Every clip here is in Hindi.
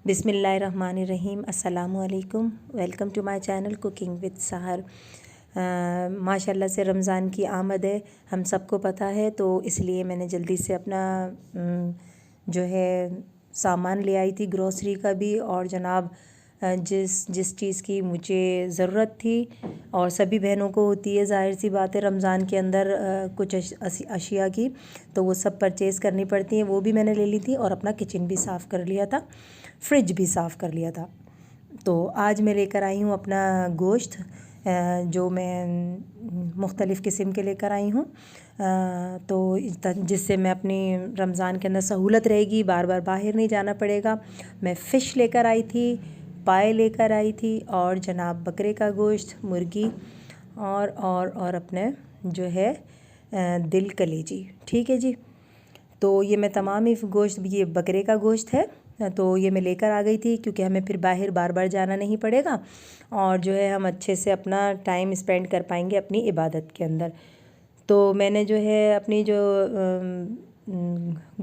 बिस्मिल्लाहिर्रहमानिर्रहीम। अस्सलामुअलैकुम। Welcome to my channel cooking with Sehar. माशाल्लाह से रमज़ान की आमद है, हम सबको पता है, तो इसलिए मैंने जल्दी से अपना जो है सामान ले आई थी, ग्रोसरी का भी, और जनाब जिस चीज़ की मुझे ज़रूरत थी और सभी बहनों को होती है, ज़ाहिर सी बात है, रमज़ान के अंदर कुछ अशिया की, तो वो सब परचेज़ करनी पड़ती हैं, वो भी मैंने ले ली थी और अपना किचन भी साफ़ कर लिया था, फ्रिज भी साफ़ कर लिया था। तो आज मैं लेकर आई हूँ अपना गोश्त, जो मैं मुख्तलिफ़ किस्म के लेकर आई हूँ, तो जिससे मैं अपनी रमज़ान के अंदर सहूलत रहेगी, बार बार बाहर नहीं जाना पड़ेगा। मैं फ़िश लेकर आई थी, पाए लेकर आई थी, और जनाब बकरे का गोश्त, मुर्गी, और अपने जो है दिल कलेजी। ठीक है जी। तो ये मैं तमाम ही गोश्त, ये बकरे का गोश्त है, तो ये मैं लेकर आ गई थी क्योंकि हमें फिर बाहर बार बार जाना नहीं पड़ेगा और जो है हम अच्छे से अपना टाइम स्पेंड कर पाएंगे अपनी इबादत के अंदर। तो मैंने जो है अपनी जो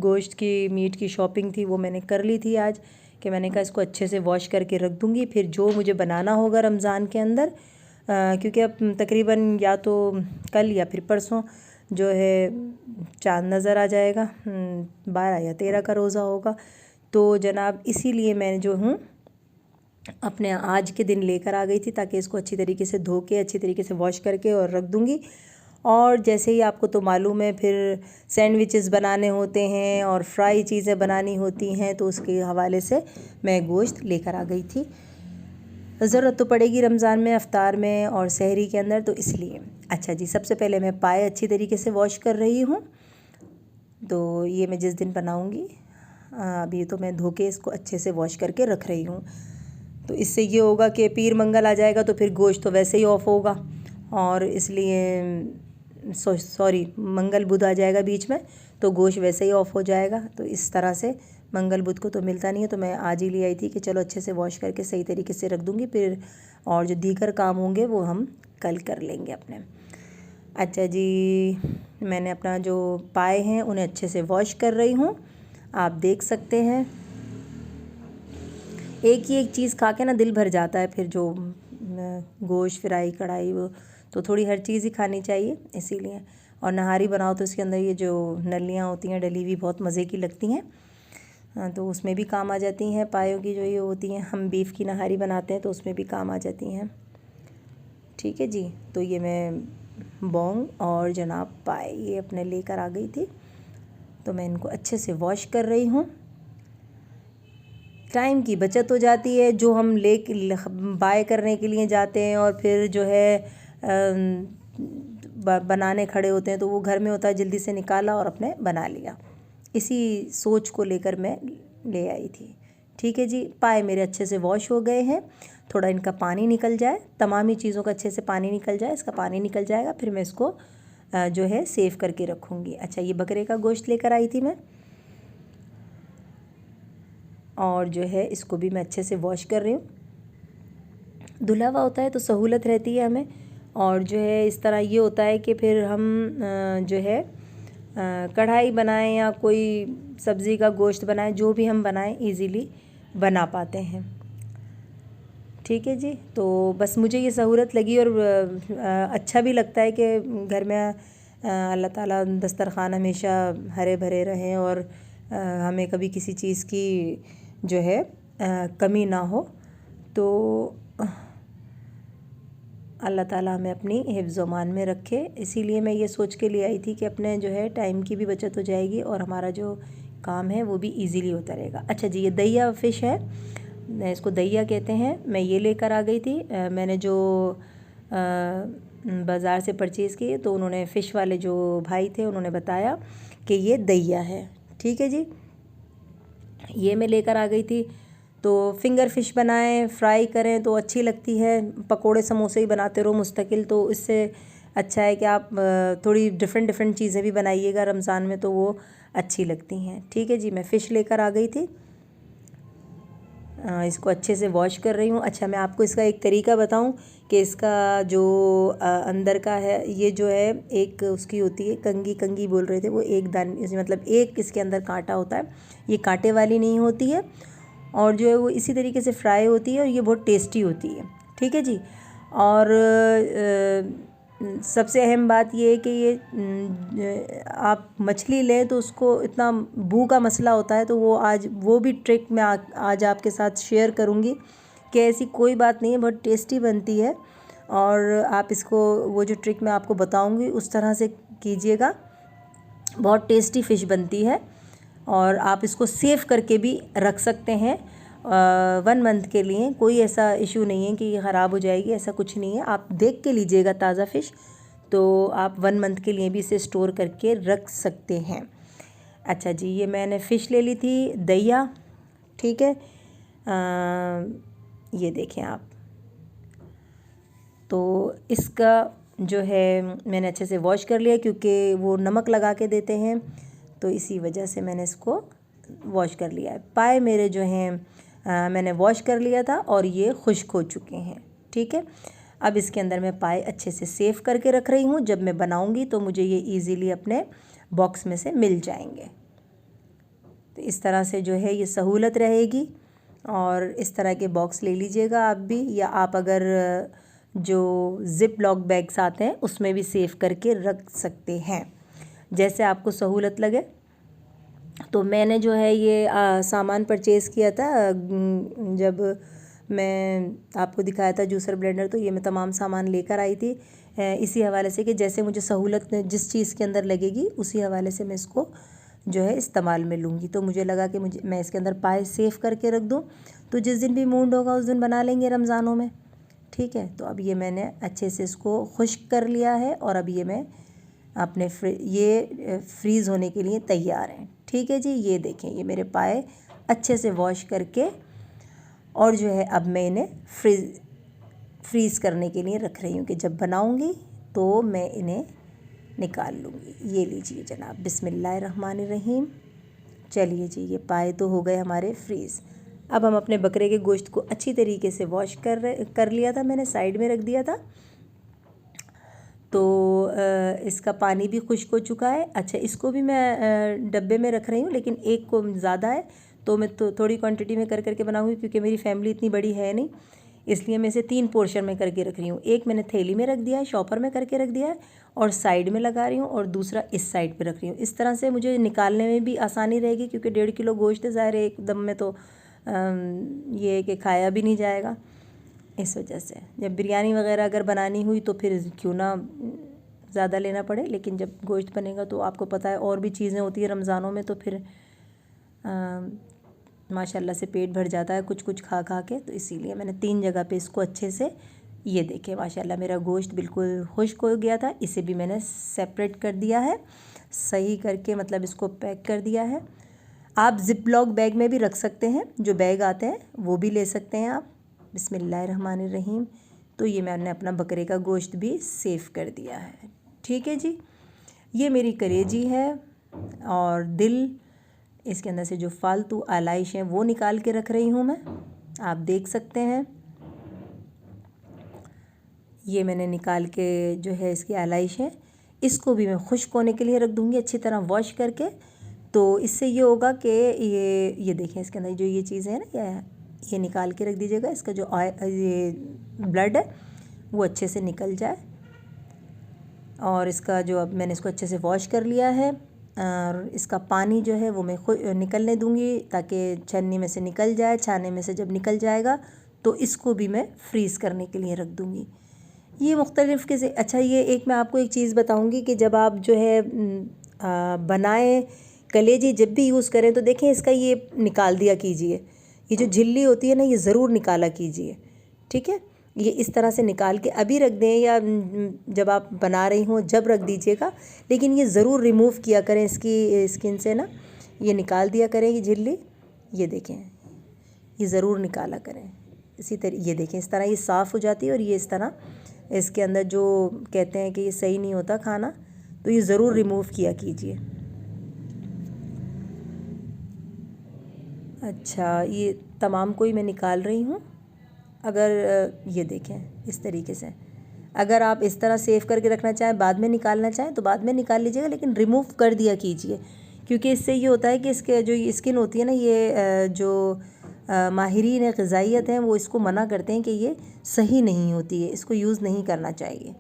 गोश्त की मीट की शॉपिंग थी वो मैंने कर ली थी आज, कि मैंने कहा इसको अच्छे से वॉश करके रख दूँगी, फिर जो मुझे बनाना होगा रमज़ान के अंदर, क्योंकि अब तकरीबन या तो कल या फिर परसों जो है चाँद नज़र आ जाएगा, 12 या 13 का रोज़ा होगा। तो जनाब इसीलिए मैं जो हूँ अपने आज के दिन लेकर आ गई थी, ताकि इसको अच्छी तरीके से धो के अच्छी तरीके से वॉश करके और रख दूँगी। और जैसे ही आपको तो मालूम है, फिर सैंडविचेस बनाने होते हैं और फ्राई चीज़ें बनानी होती हैं, तो उसके हवाले से मैं गोश्त लेकर आ गई थी। ज़रूरत तो पड़ेगी रमज़ान में, अफ्तार में और सहरी के अंदर, तो इसलिए। अच्छा जी, सबसे पहले मैं पाए अच्छी तरीके से वॉश कर रही हूँ। तो ये मैं जिस दिन बनाऊँगी, अभी तो मैं धो के इसको अच्छे से वॉश करके रख रही हूँ। तो इससे ये होगा कि पीर मंगल आ जाएगा तो फिर गोश्त तो वैसे ही ऑफ होगा, और इसलिए सॉरी मंगल बुध आ जाएगा बीच में, तो गोश्त वैसे ही ऑफ हो जाएगा। तो इस तरह से मंगल बुध को तो मिलता नहीं है, तो मैं आज ही ले आई थी कि चलो अच्छे से वॉश करके सही तरीके से रख दूँगी, फिर और जो दीगर काम होंगे वो हम कल कर लेंगे अपने। अच्छा जी, मैंने अपना जो पाए हैं उन्हें अच्छे से वॉश कर रही हूँ, आप देख सकते हैं। एक ही एक चीज़ खा के ना दिल भर जाता है, फिर जो गोश्त फ्राई कढ़ाई, वो तो थोड़ी हर चीज़ ही खानी चाहिए, इसीलिए। और नहारी बनाओ तो इसके अंदर ये जो नलियाँ होती हैं डली हुई, बहुत मज़े की लगती हैं, तो उसमें भी काम आ जाती हैं। पायों की जो ये होती हैं, हम बीफ की नहारी बनाते हैं तो उसमें भी काम आ जाती हैं। ठीक है जी। तो ये मैं बोंग और जनाब पाए ये अपने लेकर आ गई थी, तो मैं इनको अच्छे से वॉश कर रही हूँ। टाइम की बचत हो जाती है, जो हम बाय करने के लिए जाते हैं और फिर जो है बनाने खड़े होते हैं, तो वो घर में होता है, जल्दी से निकाला और अपने बना लिया। इसी सोच को लेकर मैं ले आई थी। ठीक है जी। पाए मेरे अच्छे से वॉश हो गए हैं, थोड़ा इनका पानी निकल जाए, तमाम ही चीज़ों का अच्छे से पानी निकल जाए, इसका पानी निकल जाएगा, फिर मैं इसको जो है सेव करके रखूँगी। अच्छा, ये बकरे का गोश्त लेकर आई थी मैं, और जो है इसको भी मैं अच्छे से वॉश कर रही हूँ। धुला हुआ होता है तो सहूलत रहती है हमें, और जो है इस तरह ये होता है कि फिर हम जो है कढ़ाई बनाएं या कोई सब्ज़ी का गोश्त बनाएं, जो भी हम बनाएं इजीली बना पाते हैं। ठीक है जी। तो बस मुझे ये सहूलत लगी, और अच्छा भी लगता है कि घर में अल्लाह ताला दस्तरखान हमेशा हरे भरे रहें और हमें कभी किसी चीज़ की जो है कमी ना हो। तो अल्लाह ताला हमें अपनी हिफ्ज़ मान में रखे, इसीलिए मैं ये सोच के ले आई थी कि अपने जो है टाइम की भी बचत हो जाएगी और हमारा जो काम है वो भी इजीली होता रहेगा। अच्छा जी, ये दहिया फ़िश है, इसको दहिया कहते हैं, मैं ये लेकर आ गई थी। मैंने जो बाज़ार से परचेज़ की, तो उन्होंने फ़िश वाले जो भाई थे उन्होंने बताया कि ये दहिया है। ठीक है जी। ये मैं लेकर आ गई थी। तो फिंगर फ़िश बनाएं, फ्राई करें तो अच्छी लगती है, पकोड़े समोसे ही बनाते रहो मुस्तकिल, तो इससे अच्छा है कि आप थोड़ी डिफ़रेंट चीज़ें भी बनाइएगा रमज़ान में, तो वो अच्छी लगती हैं। ठीक है जी। मैं फ़िश लेकर आ गई थी, इसको अच्छे से वॉश कर रही हूँ। अच्छा, मैं आपको इसका एक तरीका बताऊँ कि इसका जो अंदर का है, ये जो है एक उसकी होती है कंगी बोल रहे थे वो, एक दान मतलब एक इसके अंदर कांटा होता है, ये कांटे वाली नहीं होती है, और जो है वो इसी तरीके से फ्राई होती है और ये बहुत टेस्टी होती है। ठीक है जी। और सबसे अहम बात ये है कि ये आप मछली लें तो उसको इतना बू का मसला होता है, तो वो भी ट्रिक मैं आज आपके साथ शेयर करूँगी कि ऐसी कोई बात नहीं है, बहुत टेस्टी बनती है। और आप इसको, वो जो ट्रिक मैं आपको बताऊँगी उस तरह से कीजिएगा, बहुत टेस्टी फ़िश बनती है। और आप इसको सेव करके भी रख सकते हैं 1 मंथ के लिए। कोई ऐसा इशू नहीं है कि ये ख़राब हो जाएगी, ऐसा कुछ नहीं है। आप देख के लीजिएगा ताज़ा फ़िश, तो आप 1 मंथ के लिए भी इसे स्टोर करके रख सकते हैं। अच्छा जी, ये मैंने फ़िश ले ली थी दहिया। ठीक है, ये देखें आप, तो इसका जो है मैंने अच्छे से वॉश कर लिया, क्योंकि वो नमक लगा के देते हैं, तो इसी वजह से मैंने इसको वॉश कर लिया है। पाए मेरे जो हैं मैंने वॉश कर लिया था और ये खुश्क हो चुके हैं। ठीक है, अब इसके अंदर मैं पाए अच्छे से सेव करके रख रही हूँ। जब मैं बनाऊँगी तो मुझे ये इजीली अपने बॉक्स में से मिल जाएंगे। तो इस तरह से जो है ये सहूलत रहेगी। और इस तरह के बॉक्स ले लीजिएगा आप भी, या आप अगर जो ज़िप लॉक बैग्स आते हैं उसमें भी सेव करके रख सकते हैं, जैसे आपको सहूलत लगे। तो मैंने जो है ये सामान परचेज़ किया था जब मैं आपको दिखाया था जूसर ब्लेंडर, तो ये मैं तमाम सामान लेकर आई थी इसी हवाले से कि जैसे मुझे सहूलत जिस चीज़ के अंदर लगेगी उसी हवाले से मैं इसको जो है इस्तेमाल में लूँगी। तो मुझे लगा कि मैं इसके अंदर पाए सेव करके रख दूँ, तो जिस दिन भी मूड होगा उस दिन बना लेंगे रमज़ानों में। ठीक है, तो अब ये मैंने अच्छे से इसको खुश्क कर लिया है और अब ये मैं अपने ये फ्रीज़ होने के लिए तैयार हैं। ठीक है जी, ये देखें, ये मेरे पाए अच्छे से वॉश करके और जो है अब मैं इन्हें फ्रीज़ करने के लिए रख रही हूँ कि जब बनाऊँगी तो मैं इन्हें निकाल लूँगी। ये लीजिए जनाब, बिस्मिल्लाहिर्रहमानिर्रहीम। चलिए जी, ये पाए तो हो गए हमारे फ्रीज़। अब हम अपने बकरे के गोश्त को अच्छी तरीके से वॉश कर लिया था, मैंने साइड में रख दिया था, तो इसका पानी भी खुश्क हो चुका है। अच्छा, इसको भी मैं डब्बे में रख रही हूँ, लेकिन एक को ज़्यादा है तो मैं तो थोड़ी क्वांटिटी में करके बनाऊँगी, क्योंकि मेरी फैमिली इतनी बड़ी है नहीं, इसलिए मैं इसे 3 पोर्शन में करके रख रही हूँ। एक मैंने थैली में रख दिया है, शॉपर में करके रख दिया है और साइड में लगा रही हूँ, और दूसरा इस साइड पे रख रही हूँ। इस तरह से मुझे निकालने में भी आसानी रहेगी, क्योंकि 1.5 किलो गोश्त है, ज़ाहिर है एकदम में तो ये कि खाया भी नहीं जाएगा। इस वजह से जब बिरयानी वगैरह अगर बनानी हुई तो फिर क्यों ना ज़्यादा लेना पड़े, लेकिन जब गोश्त बनेगा तो आपको पता है और भी चीज़ें होती है रमज़ानों में, तो फिर माशाल्लाह से पेट भर जाता है कुछ कुछ खा खा के। तो इसीलिए मैंने 3 जगह पे इसको अच्छे से, ये देखें माशाल्लाह मेरा गोश्त बिल्कुल खुश्क हो गया था। इसे भी मैंने सेपरेट कर दिया है, सही करके मतलब इसको पैक कर दिया है। आप ज़िप लॉक बैग में भी रख सकते हैं, जो बैग आते हैं वो भी ले सकते हैं आप। बिस्मिल्लाहिर्रहमानिर्रहीम। तो ये मैंने अपना बकरे का गोश्त भी सेव कर दिया है। ठीक है जी, ये मेरी कलेजी है और दिल, इसके अंदर से जो फालतू आलाइश हैं वो निकाल के रख रही हूँ मैं, आप देख सकते हैं। ये मैंने निकाल के जो है इसकी आलाइश है, इसको भी मैं खुश्क होने के लिए रख दूँगी अच्छी तरह वॉश करके। तो इससे ये होगा कि ये देखें इसके अंदर जो ये चीज़ें हैं ना, ये निकाल के रख दीजिएगा। इसका जो ये ब्लड है वो अच्छे से निकल जाए। और इसका जो, अब मैंने इसको अच्छे से वॉश कर लिया है और इसका पानी जो है वो मैं खुद निकलने दूँगी, ताकि छन्नी में से निकल जाए। छाने में से जब निकल जाएगा तो इसको भी मैं फ्रीज़ करने के लिए रख दूँगी। ये मुख्तलिफ़ के से, अच्छा ये एक मैं आपको एक चीज़ बताऊँगी कि जब आप जो है बनाएं कलेजी जब भी यूज़ करें तो देखें इसका ये निकाल दिया कीजिए, ये जो झिल्ली होती है ना ये ज़रूर निकाला कीजिए। ठीक है, ये इस तरह से निकाल के अभी रख दें, या जब आप बना रही हों जब रख दीजिएगा, लेकिन ये ज़रूर रिमूव किया करें इसकी स्किन से ना, ये निकाल दिया करें ये झिल्ली। ये देखें, ये ज़रूर निकाला करें इसी तरह। ये देखें इस तरह ये साफ़ हो जाती है, और ये इस तरह इसके अंदर जो कहते हैं कि ये सही नहीं होता खाना, तो ये ज़रूर रिमूव किया कीजिए। अच्छा, ये तमाम को ही मैं निकाल रही हूँ। अगर ये देखें इस तरीके से, अगर आप इस तरह सेव करके रखना चाहें, बाद में निकालना चाहें तो बाद में निकाल लीजिएगा, लेकिन रिमूव कर दिया कीजिए, क्योंकि इससे ये होता है कि इसके जो स्किन होती है ना, ये जो माहिरीन ग़िज़ाइयत हैं वो इसको मना करते हैं कि ये सही नहीं होती है, इसको यूज़ नहीं करना चाहिए।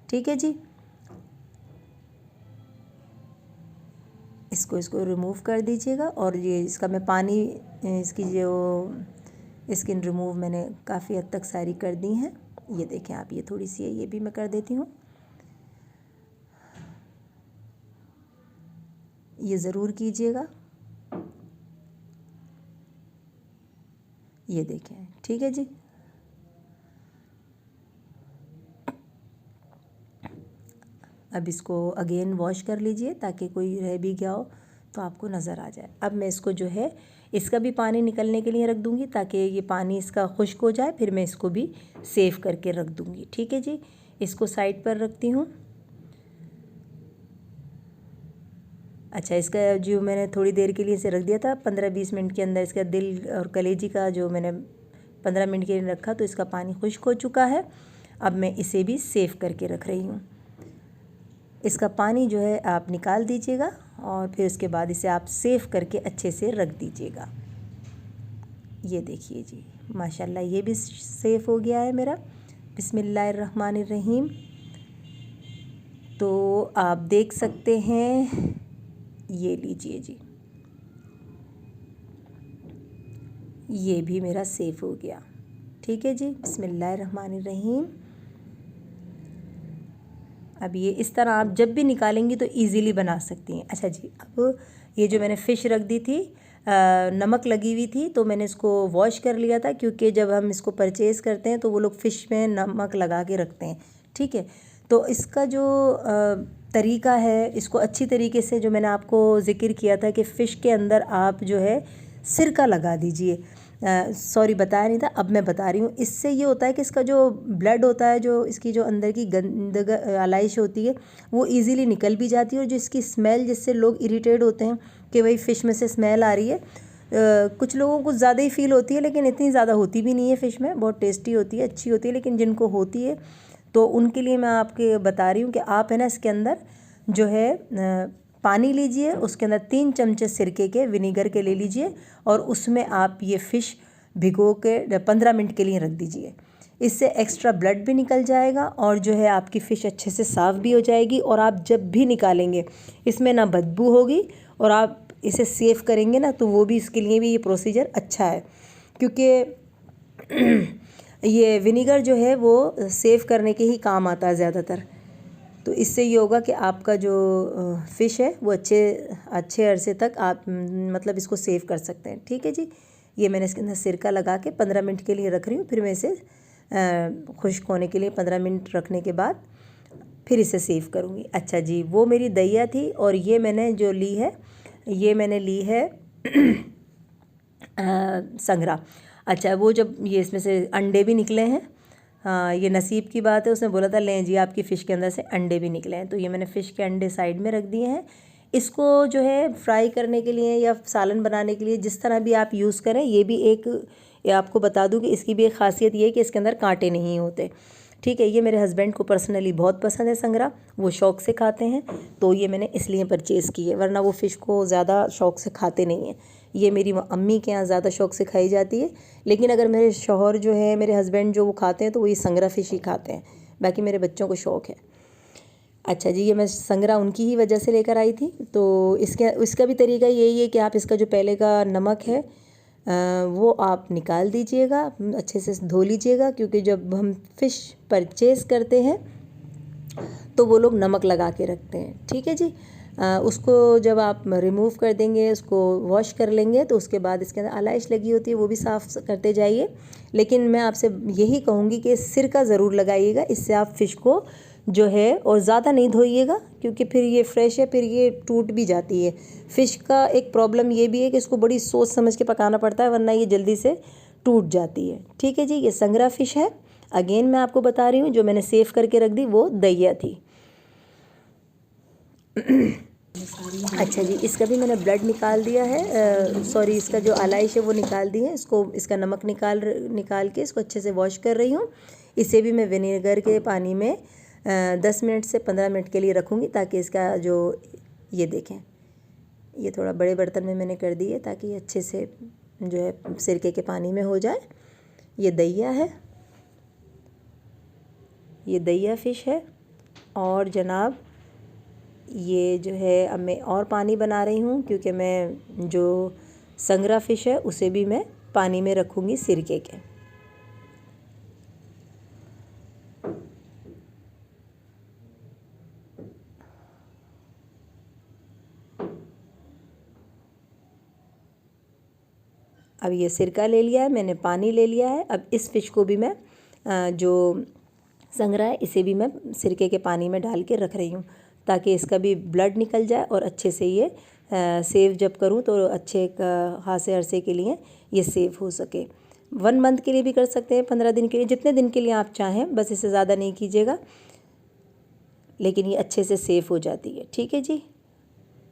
ठीक है जी, इसको रिमूव कर दीजिएगा। और ये इसका मैं पानी, इसकी जो स्किन रिमूव मैंने काफ़ी हद तक सारी कर दी हैं। ये देखें आप, ये थोड़ी सी है, ये भी मैं कर देती हूँ। ये ज़रूर कीजिएगा। ये देखें, ठीक है जी। अब इसको अगेन वॉश कर लीजिए ताकि कोई रह भी गया हो तो आपको नज़र आ जाए। अब मैं इसको जो है इसका भी पानी निकलने के लिए रख दूँगी ताकि ये पानी इसका खुश्क हो जाए, फिर मैं इसको भी सेव करके रख दूँगी। ठीक है जी, इसको साइड पर रखती हूँ। अच्छा, इसका जो मैंने थोड़ी देर के लिए इसे रख दिया था, 15-20 मिनट के अंदर इसका दिल और कलेजी का जो मैंने 15 मिनट के लिए रखा तो इसका पानी खुश्क हो चुका है। अब मैं इसे भी सेव करके रख रही हूँ। इसका पानी जो है आप निकाल दीजिएगा और फिर उसके बाद इसे आप सेव करके अच्छे से रख दीजिएगा। ये देखिए जी, माशाल्लाह ये भी सेव हो गया है मेरा। बिस्मिल्लाहिर्रहमानिर्रहीम। तो आप देख सकते हैं, ये लीजिए जी, ये भी मेरा सेव हो गया। ठीक है जी, बिस्मिल्लाहिर्रहमानिर्रहीम। अब ये इस तरह आप जब भी निकालेंगी तो इजीली बना सकती हैं। अच्छा जी, अब ये जो मैंने फ़िश रख दी थी, नमक लगी हुई थी तो मैंने इसको वॉश कर लिया था, क्योंकि जब हम इसको परचेज़ करते हैं तो वो लोग फ़िश में नमक लगा के रखते हैं। ठीक है, तो इसका जो तरीका है, इसको अच्छी तरीके से जो मैंने आपको ज़िक्र किया था कि फ़िश के अंदर आप जो है सिरका लगा दीजिए। सॉरी, बताया नहीं था, अब मैं बता रही हूँ। इससे ये होता है कि इसका जो ब्लड होता है, जो इसकी जो अंदर की गंद आलाइश होती है वो इजीली निकल भी जाती है। और जो इसकी स्मेल, जिससे लोग इरिटेट होते हैं कि भाई फ़िश में से स्मेल आ रही है, कुछ लोगों को ज़्यादा ही फ़ील होती है, लेकिन इतनी ज़्यादा होती भी नहीं है। फ़िश में बहुत टेस्टी होती है, अच्छी होती है, लेकिन जिनको होती है तो उनके लिए मैं आपके बता रही हूँ कि आप है ना इसके अंदर जो है पानी लीजिए, उसके अंदर 3 चमचे सिरके के, विनीगर के ले लीजिए और उसमें आप ये फ़िश भिगो के 15 मिनट के लिए रख दीजिए। इससे एक्स्ट्रा ब्लड भी निकल जाएगा और जो है आपकी फ़िश अच्छे से साफ़ भी हो जाएगी। और आप जब भी निकालेंगे इसमें ना बदबू होगी, और आप इसे सेव करेंगे ना तो वो भी, इसके लिए भी ये प्रोसीजर अच्छा है, क्योंकि ये विनीगर जो है वो सेव करने के ही काम आता है ज़्यादातर। तो इससे ये होगा कि आपका जो फ़िश है वो अच्छे अरसे तक आप मतलब इसको सेव कर सकते हैं। ठीक है जी, ये मैंने इसके अंदर सिरका लगा के 15 मिनट के लिए रख रही हूँ। फिर मैं इसे खुश्क होने के लिए 15 मिनट रखने के बाद फिर इसे सेव करूँगी। अच्छा जी, वो मेरी दहिया थी। और ये मैंने जो ली है, ये मैंने ली है संगरा। अच्छा, वो जब ये इसमें से अंडे भी निकले हैं, हाँ ये नसीब की बात है, उसने बोला था लें जी आपकी फ़िश के अंदर से अंडे भी निकले हैं। तो ये मैंने फ़िश के अंडे साइड में रख दिए हैं। इसको जो है फ्राई करने के लिए या सालन बनाने के लिए, जिस तरह भी आप यूज़ करें, ये भी एक, ये आपको बता दूं कि इसकी भी एक ख़ासियत ये है कि इसके अंदर कांटे नहीं होते। ठीक है, ये मेरे हस्बैंड को पर्सनली बहुत पसंद है संगरा, वो शौक़ से खाते हैं, तो ये मैंने इसलिए परचेज़ की है, वरना वो फ़िश को ज़्यादा शौक़ से खाते नहीं हैं। ये मेरी अम्मी के यहाँ ज़्यादा शौक़ से खाई जाती है, लेकिन अगर मेरे शौहर जो है, मेरे हस्बैंड जो वो खाते हैं तो वो ये संगरा फ़िश ही खाते हैं, बाकी मेरे बच्चों को शौक़ है। अच्छा जी, ये मैं संगरा उनकी ही वजह से लेकर आई थी। तो इसका भी तरीका यही है कि आप इसका जो पहले का नमक है वो आप निकाल दीजिएगा, अच्छे से धो लीजिएगा, क्योंकि जब हम फ़िश परचेज़ करते हैं तो वो लोग नमक लगा के रखते हैं। ठीक है जी, उसको जब आप रिमूव कर देंगे, उसको वॉश कर लेंगे, तो उसके बाद इसके अंदर आलाइश लगी होती है वो भी साफ़ करते जाइए। लेकिन मैं आपसे यही कहूँगी कि सिरका ज़रूर लगाइएगा, इससे आप फ़िश को जो है, और ज़्यादा नहीं धोइएगा, क्योंकि फिर ये फ्रेश है, फिर ये टूट भी जाती है। फ़िश का एक प्रॉब्लम ये भी है कि इसको बड़ी सोच समझ के पकाना पड़ता है, वरना ये जल्दी से टूट जाती है। ठीक है जी, ये संगरा फ़िश है। अगेन मैं आपको बता रही हूँ, जो मैंने सेव करके रख दी वो दहिया थी। अच्छा जी, इसका भी मैंने ब्लड निकाल दिया है, सॉरी इसका जो आलाइश है वो निकाल दी है। इसका नमक निकाल के इसको अच्छे से वॉश कर रही हूँ। इसे भी मैं विनेगर के पानी में 10 मिनट से 15 मिनट के लिए रखूँगी, ताकि इसका जो, ये देखें, ये थोड़ा बड़े बर्तन में मैंने कर दी है ताकि अच्छे से जो है सिरके के पानी में हो जाए। ये दहिया है, ये दहिया फ़िश है। और जनाब ये जो है अब मैं और पानी बना रही हूँ, क्योंकि मैं जो संगरा फ़िश है उसे भी मैं पानी में रखूँगी सिरके के। अब ये सिरका ले लिया है मैंने, पानी ले लिया है। अब इस फ़िश को भी मैं जो संगरा है इसे भी मैं सिरके के पानी में डाल के रख रही हूँ, ताकि इसका भी ब्लड निकल जाए और अच्छे से ये सेव जब करूँ तो अच्छे खासे अरसे के लिए ये सेव हो सके। 1 मंथ के लिए भी कर सकते हैं, 15 दिन के लिए, जितने दिन के लिए आप चाहें, बस इससे ज़्यादा नहीं कीजिएगा, लेकिन ये अच्छे से सेव हो जाती है। ठीक है जी।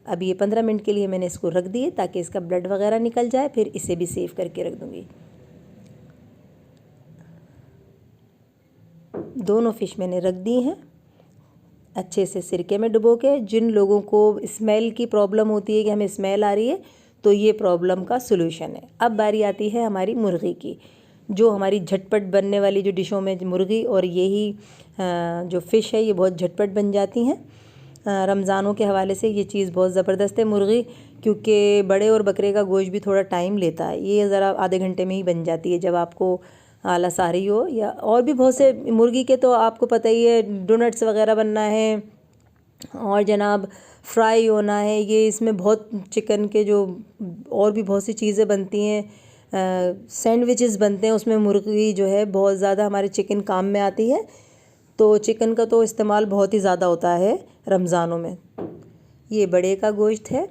अब ये 15 मिनट के लिए मैंने इसको रख दिए ताकि इसका ब्लड वगैरह निकल जाए, फिर इसे भी सेव करके रख दूँगी। दोनों फ़िश मैंने रख दी हैं अच्छे से सिरके में डुबो के। जिन लोगों को स्मेल की प्रॉब्लम होती है कि हमें स्मेल आ रही है, तो ये प्रॉब्लम का सलूशन है। अब बारी आती है हमारी मुर्गी की, जो हमारी झटपट बनने वाली जो डिशों में मुर्गी और यही जो फ़िश है ये बहुत झटपट बन जाती हैं। रमज़ानों के हवाले से ये चीज़ बहुत ज़बरदस्त है मुर्गी, क्योंकि बड़े और बकरे का गोश्त भी थोड़ा टाइम लेता है। ये ज़रा आधे घंटे में ही बन जाती है, जब आपको आलस आ रही हो। या और भी बहुत से मुर्गी के तो आपको पता ही है, डोनट्स वगैरह बनना है और जनाब फ्राई होना है। ये इसमें बहुत चिकन के जो और भी बहुत सी चीज़ें बनती हैं, सैंडविचेस बनते हैं, उसमें मुर्गी जो है बहुत ज़्यादा हमारे चिकन काम में आती है। तो चिकन का तो इस्तेमाल बहुत ही ज़्यादा होता है रमज़ानों में। ये बड़े का गोश्त है,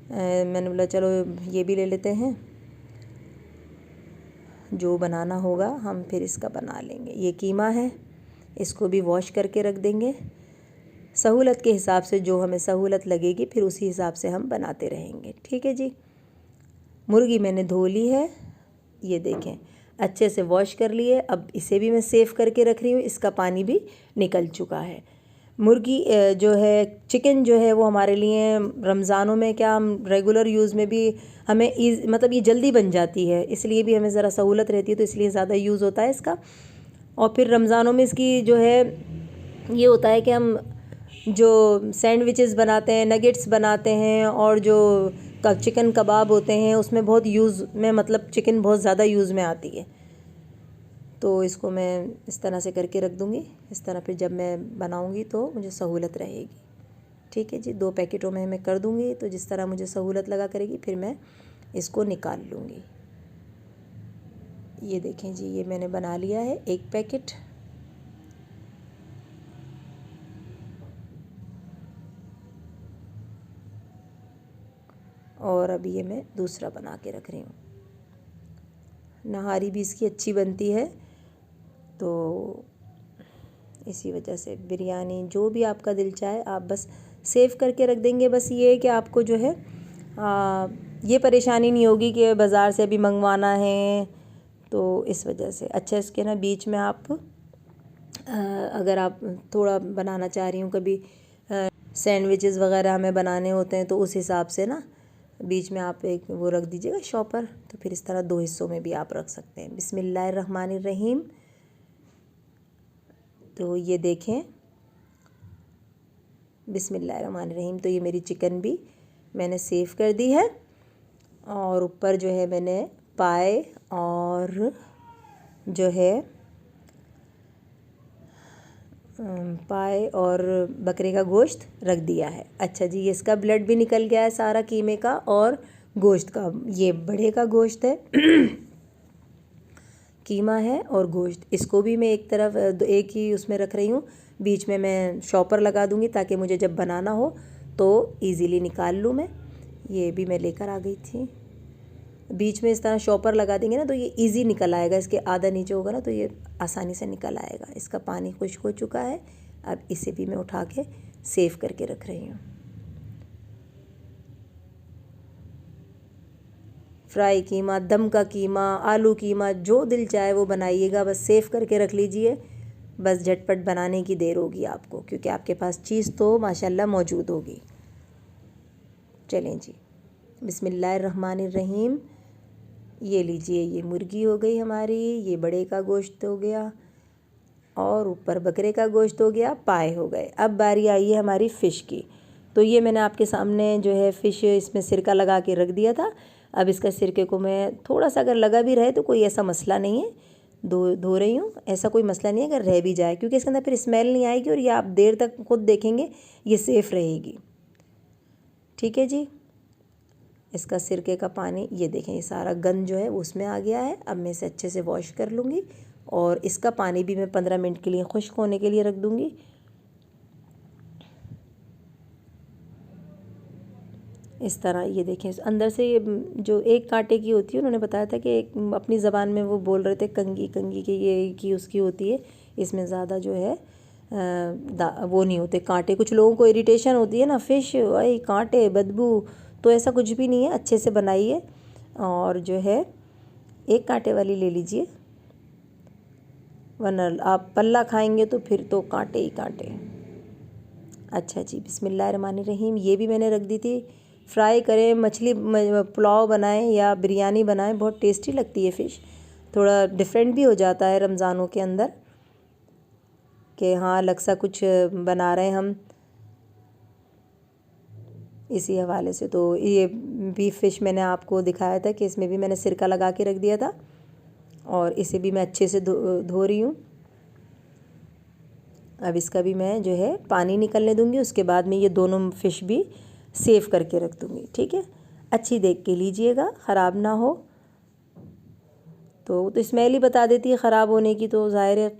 मैंने बोला चलो ये भी ले लेते हैं, जो बनाना होगा हम फिर इसका बना लेंगे। ये कीमा है, इसको भी वॉश करके रख देंगे। सहूलत के हिसाब से जो हमें सहूलत लगेगी फिर उसी हिसाब से हम बनाते रहेंगे। ठीक है जी। मुर्गी मैंने धो ली है, ये देखें अच्छे से वॉश कर लिए। अब इसे भी मैं सेव करके रख रही हूँ, इसका पानी भी निकल चुका है। मुर्गी जो है, चिकन जो है वो हमारे लिए रमज़ानों में क्या, हम रेगुलर यूज़ में भी हमें मतलब ये जल्दी बन जाती है, इसलिए भी हमें ज़रा सहूलत रहती है, तो इसलिए ज़्यादा यूज़ होता है इसका। और फिर रमज़ानों में इसकी जो है ये होता है कि हम जो सैंडविचेस बनाते हैं, नगेट्स बनाते हैं, और जो चिकन कबाब होते हैं उसमें बहुत यूज़ में, मतलब चिकन बहुत ज़्यादा यूज़ में आती है। तो इसको मैं इस तरह से करके रख दूँगी, इस तरह फिर जब मैं बनाऊँगी तो मुझे सहूलत रहेगी। ठीक है जी। 2 पैकेटों में मैं कर दूँगी, तो जिस तरह मुझे सहूलत लगा करेगी फिर मैं इसको निकाल लूँगी। ये देखें जी, ये मैंने बना लिया है 1 पैकेट। और अभी ये मैं दूसरा बना के रख रही हूँ। नहारी भी इसकी अच्छी बनती है, तो इसी वजह से बिरयानी जो भी आपका दिल चाहे आप बस सेव करके रख देंगे। बस ये है कि आपको जो है ये परेशानी नहीं होगी कि बाज़ार से अभी मंगवाना है। तो इस वजह से अच्छा इसके ना बीच में आप अगर आप थोड़ा बनाना चाह रही हूँ, कभी सैंडविचेस वगैरह हमें बनाने होते हैं, तो उस हिसाब से ना बीच में आप एक वो रख दीजिएगा शॉपर, तो फिर इस तरह 2 हिस्सों में भी आप रख सकते हैं। बिस्मिल्लाहिर्रहमानिर्रहीम। तो ये देखें, बिस्मिल्लाहिर्रहमानिर्रहीम। तो ये मेरी चिकन भी मैंने सेव कर दी है, और ऊपर जो है मैंने पाए और जो है पाए और बकरे का गोश्त रख दिया है। अच्छा जी, ये इसका ब्लड भी निकल गया है सारा कीमे का और गोश्त का। ये बड़े का गोश्त है, कीमा है और गोश्त, इसको भी मैं एक तरफ एक ही उसमें रख रही हूँ। बीच में मैं शॉपर लगा दूँगी ताकि मुझे जब बनाना हो तो इजीली निकाल लूँ मैं। ये भी मैं लेकर आ गई थी। बीच में इस तरह शॉपर लगा देंगे ना तो ये इजी निकल आएगा, इसके आधा नीचे होगा ना तो ये आसानी से निकल आएगा। इसका पानी खुश्क हो चुका है। अब इसे भी मैं उठा के सेव करके रख रही हूँ। फ्राई कीमा, दम का कीमा, आलू कीमा, जो दिल चाहे वो बनाइएगा, बस सेव करके रख लीजिए। बस झटपट बनाने की देर होगी आपको, क्योंकि आपके पास चीज़ तो माशाल्लाह मौजूद होगी। चलें जी, बिस्मिल्लाहिर्रहमानिर्रहीम। ये लीजिए, ये मुर्गी हो गई हमारी, ये बड़े का गोश्त हो गया और ऊपर बकरे का गोश्त हो गया, पाए हो गए। अब बारी आई है हमारी फ़िश की। तो ये मैंने आपके सामने जो है फ़िश इसमें सिरका लगा के रख दिया था। अब इसका सिरके को मैं थोड़ा सा अगर लगा भी रहे तो कोई ऐसा मसला नहीं है, धो रही हूँ, ऐसा कोई मसला नहीं है अगर रह भी जाए, क्योंकि इसके अंदर फिर स्मेल नहीं आएगी और ये आप देर तक खुद देखेंगे ये सेफ़ रहेगी। ठीक है जी। इसका सिरके का पानी ये देखें, ये सारा गंद जो है उसमें आ गया है। अब मैं इसे अच्छे से वॉश कर लूँगी और इसका पानी भी मैं 15 मिनट के लिए खुश्क होने के लिए रख दूँगी। इस तरह ये देखें, अंदर से ये जो एक कांटे की होती है, उन्होंने बताया था कि अपनी ज़बान में वो बोल रहे थे कंगी कंगी की ये की उसकी होती है, इसमें ज़्यादा जो है वो नहीं होते कांटे। कुछ लोगों को इरिटेशन होती है ना, फ़िश वही कांटे बदबू, तो ऐसा कुछ भी नहीं है। अच्छे से बनाइए और जो है एक कांटे वाली ले लीजिए, वरना आप पल्ला खाएंगे तो फिर तो कांटे ही कांटे। अच्छा जी, बिस्मिल्लाहिर्रहमानिर्रहीम। ये भी मैंने रख दी थी। फ्राई करें, मछली पुलाव बनाएं या बिरयानी बनाएं, बहुत टेस्टी लगती है फ़िश। थोड़ा डिफरेंट भी हो जाता है रमज़ानों के अंदर कि हाँ अलग सा कुछ बना रहे हैं हम, इसी हवाले से। तो ये भी फ़िश मैंने आपको दिखाया था कि इसमें भी मैंने सिरका लगा के रख दिया था और इसे भी मैं अच्छे से धो रही हूँ। अब इसका भी मैं जो है पानी निकलने दूँगी, उसके बाद में ये दोनों फ़िश भी सेव करके रख दूँगी। ठीक है, अच्छी देख के लीजिएगा, ख़राब ना हो। तो स्मेल ही बता देती है ख़राब होने की, तो ज़ाहिर है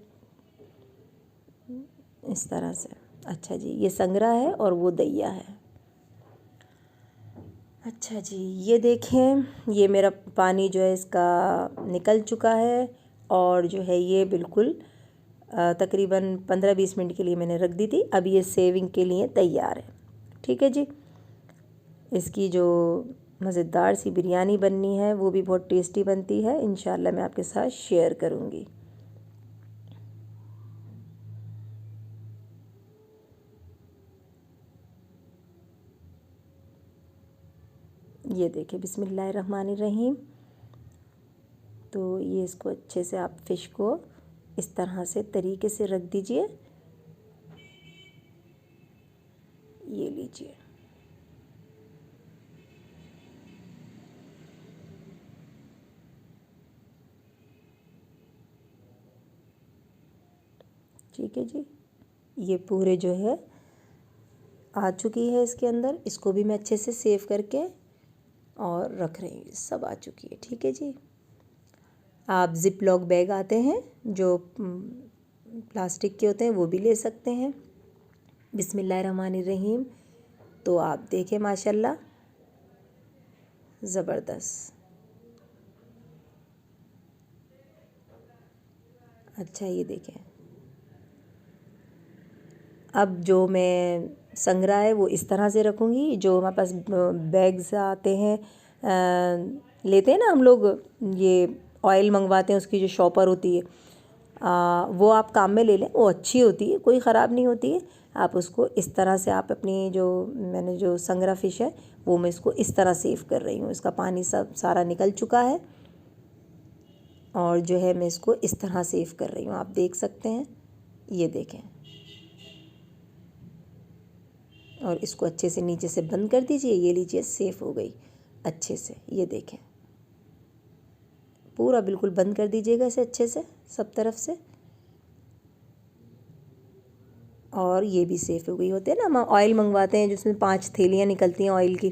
इस तरह से। अच्छा जी, ये संगरा है और वो दैया है। अच्छा जी, ये देखें, ये मेरा पानी जो है इसका निकल चुका है और जो है ये बिल्कुल तकरीबन 15-20 मिनट के लिए मैंने रख दी थी। अब ये सेविंग के लिए तैयार है। ठीक है जी। इसकी जो मज़ेदार सी बिरयानी बननी है वो भी बहुत टेस्टी बनती है, इंशाल्लाह मैं आपके साथ शेयर करूँगी। ये देखिए, बिस्मिल्लाहिर्रहमानिर्रहीम। तो ये इसको अच्छे से आप फ़िश को इस तरह से तरीके से रख दीजिए। ये लीजिए, ठीक है जी। ये पूरे जो है आ चुकी है इसके अंदर, इसको भी मैं अच्छे से सेव करके और रख रही हूँ, सब आ चुकी है। ठीक है जी। आप ज़िप लॉक बैग आते हैं जो प्लास्टिक के होते हैं, वो भी ले सकते हैं। बिस्मिल्लाहिर्रहमानिर्रहीम। तो आप देखें माशाल्लाह ज़बरदस्त। अच्छा, ये देखें, अब जो मैं संगरा है वो इस तरह से रखूँगी। जो हमारे पास बैग्स आते हैं, लेते हैं ना हम लोग, ये ऑयल मंगवाते हैं, उसकी जो शॉपर होती है, वो आप काम में ले लें, वो अच्छी होती है, कोई ख़राब नहीं होती है। आप उसको इस तरह से आप अपनी जो मैंने जो संगरा फ़िश है वो मैं इसको इस तरह सेव कर रही हूँ। इसका पानी सब सारा निकल चुका है और जो है मैं इसको इस तरह सेव कर रही हूँ, आप देख सकते हैं। ये देखें, और इसको अच्छे से नीचे से बंद कर दीजिए। ये लीजिए, सेफ़ हो गई अच्छे से। ये देखें, पूरा बिल्कुल बंद कर दीजिएगा इसे अच्छे से सब तरफ से। और ये भी सेफ़ हो गई। होते हैं ना, हम ऑयल मंगवाते हैं जिसमें 5 थैलियाँ निकलती हैं ऑयल की,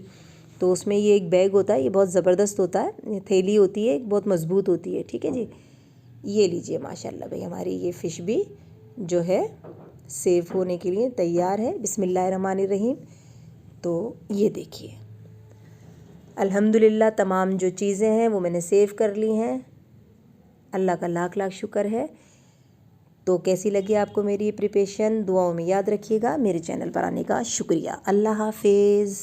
तो उसमें ये एक बैग होता है, ये बहुत ज़बरदस्त होता है। ये थैली होती है, बहुत मज़बूत होती है। ठीक है जी। ये लीजिए, माशाल्लाह भाई हमारी ये फ़िश भी जो है सेव होने के लिए तैयार है। बिस्मिल्लाहिर्रहमानिर्रहीम। तो ये देखिए, अल्हम्दुलिल्लाह तमाम जो चीज़ें हैं वो मैंने सेव कर ली हैं। अल्लाह का लाख लाख शुक्र है। तो कैसी लगी आपको मेरी ये प्रिपरेशन, दुआओं में याद रखिएगा। मेरे चैनल पर आने का शुक्रिया। अल्लाह हाफिज़।